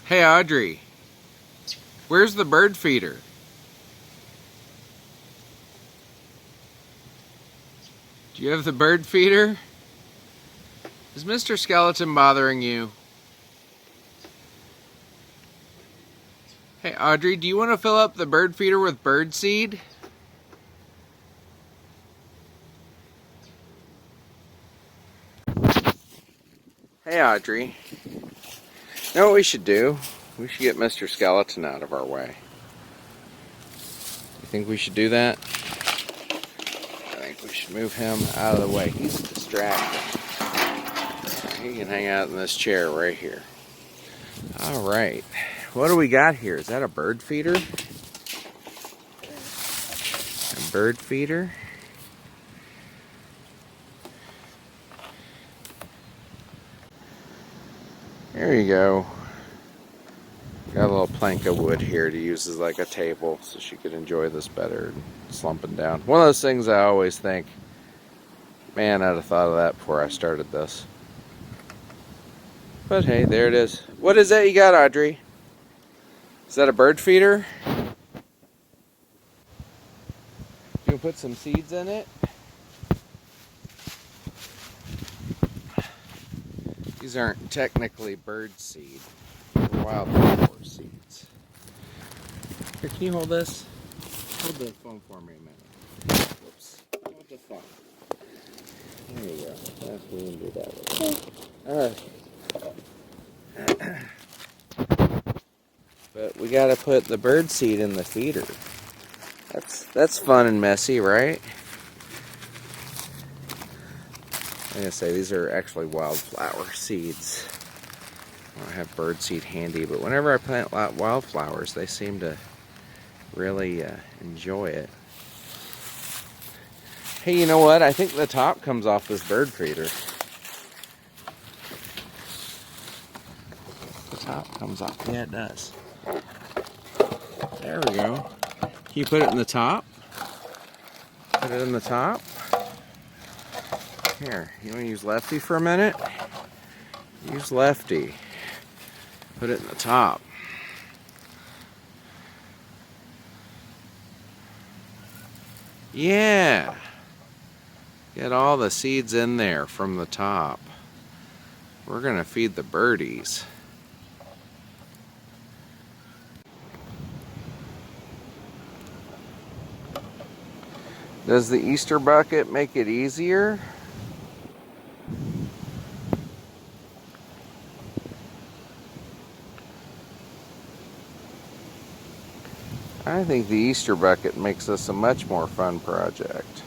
Hey Audrey, where's the bird feeder? Do you have the bird feeder? Is Mr. Skeleton bothering you? Hey Audrey, do you want to fill up the bird feeder with bird seed? Hey Audrey, you know what we should do? We should get Mr. Skeleton out of our way. You think we should do that? I think we should move him out of the way. He's distracting. He can hang out in this chair right here. Alright, what do we got here? Is that a bird feeder? A bird feeder? There you go. Got a little plank of wood here to use as like a table so she could enjoy this better and slumping down. One of those things I always think, man, I'd have thought of that before I started this. But hey, there it is. What is that you got, Audrey? Is that a bird feeder? You can put some seeds in it? These aren't technically bird seed. They're wildflower seeds. Here, can you hold this? Hold the phone for me a minute. Whoops. Hold the phone. There you go. That's we can do that with it. Alright. But we gotta put the bird seed in the feeder. That's fun and messy, right? I'm gonna say these are actually wildflower seeds. I don't have bird seed handy, but whenever I plant wildflowers, they seem to really enjoy it. Hey, you know what? I think the top comes off this bird feeder. The top comes off. Yeah, it does. There we go. Can you put it in the top? Put it in the top. Here, you want to use Lefty for a minute? Use Lefty. Put it in the top. Yeah. Get all the seeds in there from the top. We're going to feed the birdies. Does the Easter bucket make it easier? I think the Easter bucket makes this a much more fun project.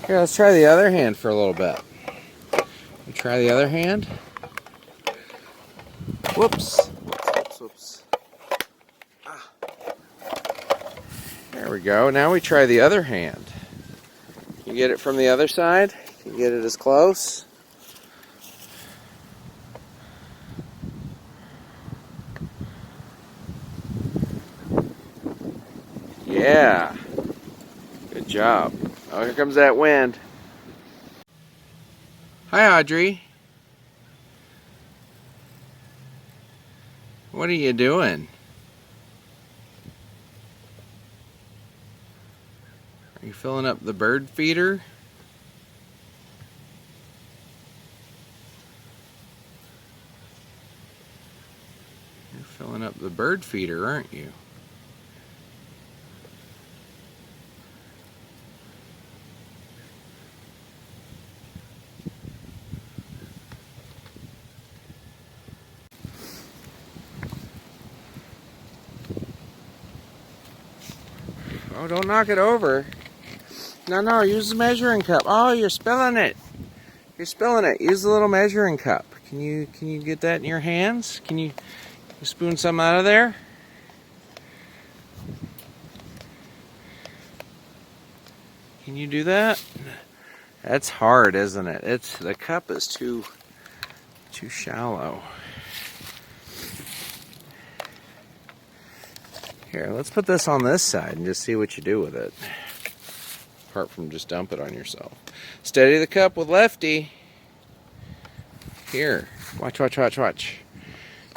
Here, let's try the other hand for a little bit. You try the other hand. Whoops. Whoops, whoops. Ah. There we go. Now we try the other hand. Can you get it from the other side? Can you get it as close? Yeah. Good job. Oh, here comes that wind. Hi, Audrey. What are you doing? Are you filling up the bird feeder? You're filling up the bird feeder, aren't you? Oh, don't knock it over. No, use the measuring cup. Oh, you're spilling it. You're spilling it. Use the little measuring cup. Can you get that in your hands? Can you spoon some out of there? Can you do that? That's hard, isn't it? The cup is too shallow. Here, let's put this on this side and just see what you do with it. Apart from just dump it on yourself. Steady the cup with Lefty. Here, watch, watch, watch, watch.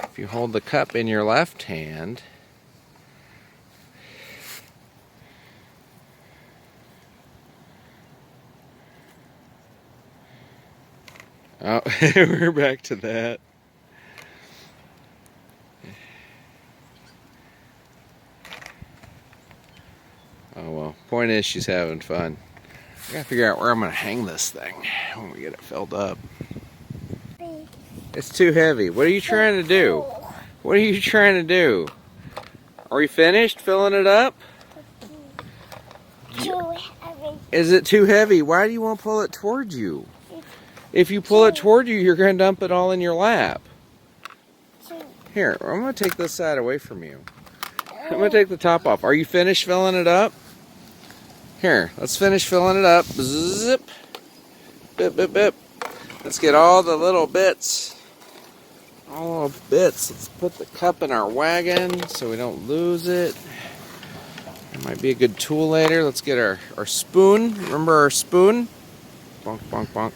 If you hold the cup in your left hand, oh, we're back to that. Oh well, point is she's having fun. I gotta figure out where I'm gonna hang this thing when we get it filled up. It's too heavy. What are you trying to do? What are you trying to do? Are we finished filling it up? Too heavy. Is it too heavy? Why do you want to pull it towards you? If you pull it toward you, you're going to dump it all in your lap. Here, I'm going to take this side away from you. I'm going to take the top off. Are you finished filling it up? Here, let's finish filling it up. Zip. Bip, bip, bip. Let's get all the little bits. All the bits. Let's put the cup in our wagon so we don't lose it. It might be a good tool later. Let's get our spoon. Remember our spoon? Bonk, bonk, bonk.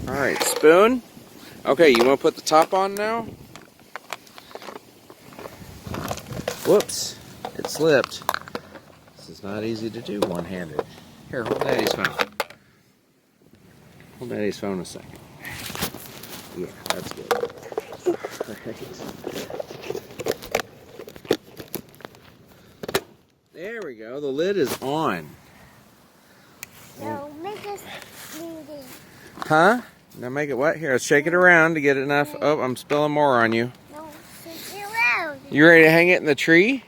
Alright, spoon. Okay, you want to put the top on now? Whoops. It slipped. This is not easy to do one-handed. Here, hold Daddy's phone. Hold Daddy's phone a second. Yeah, that's good. There we go. The lid is on. No, make us bleeding. Huh? Now make it what? Here, let's shake it around to get enough. Oh, I'm spilling more on you. No, shake it around. You ready to hang it in the tree?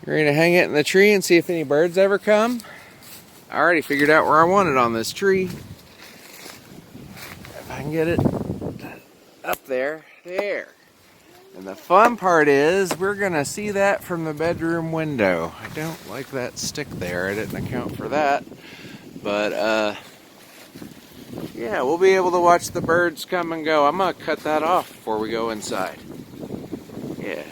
You ready to hang it in the tree and see if any birds ever come? I already figured out where I want it on this tree. If I can get it up there. There. And the fun part is we're going to see that from the bedroom window. I don't like that stick there. I didn't account for that. But, yeah, we'll be able to watch the birds come and go. I'm going to cut that off before we go inside. Yeah.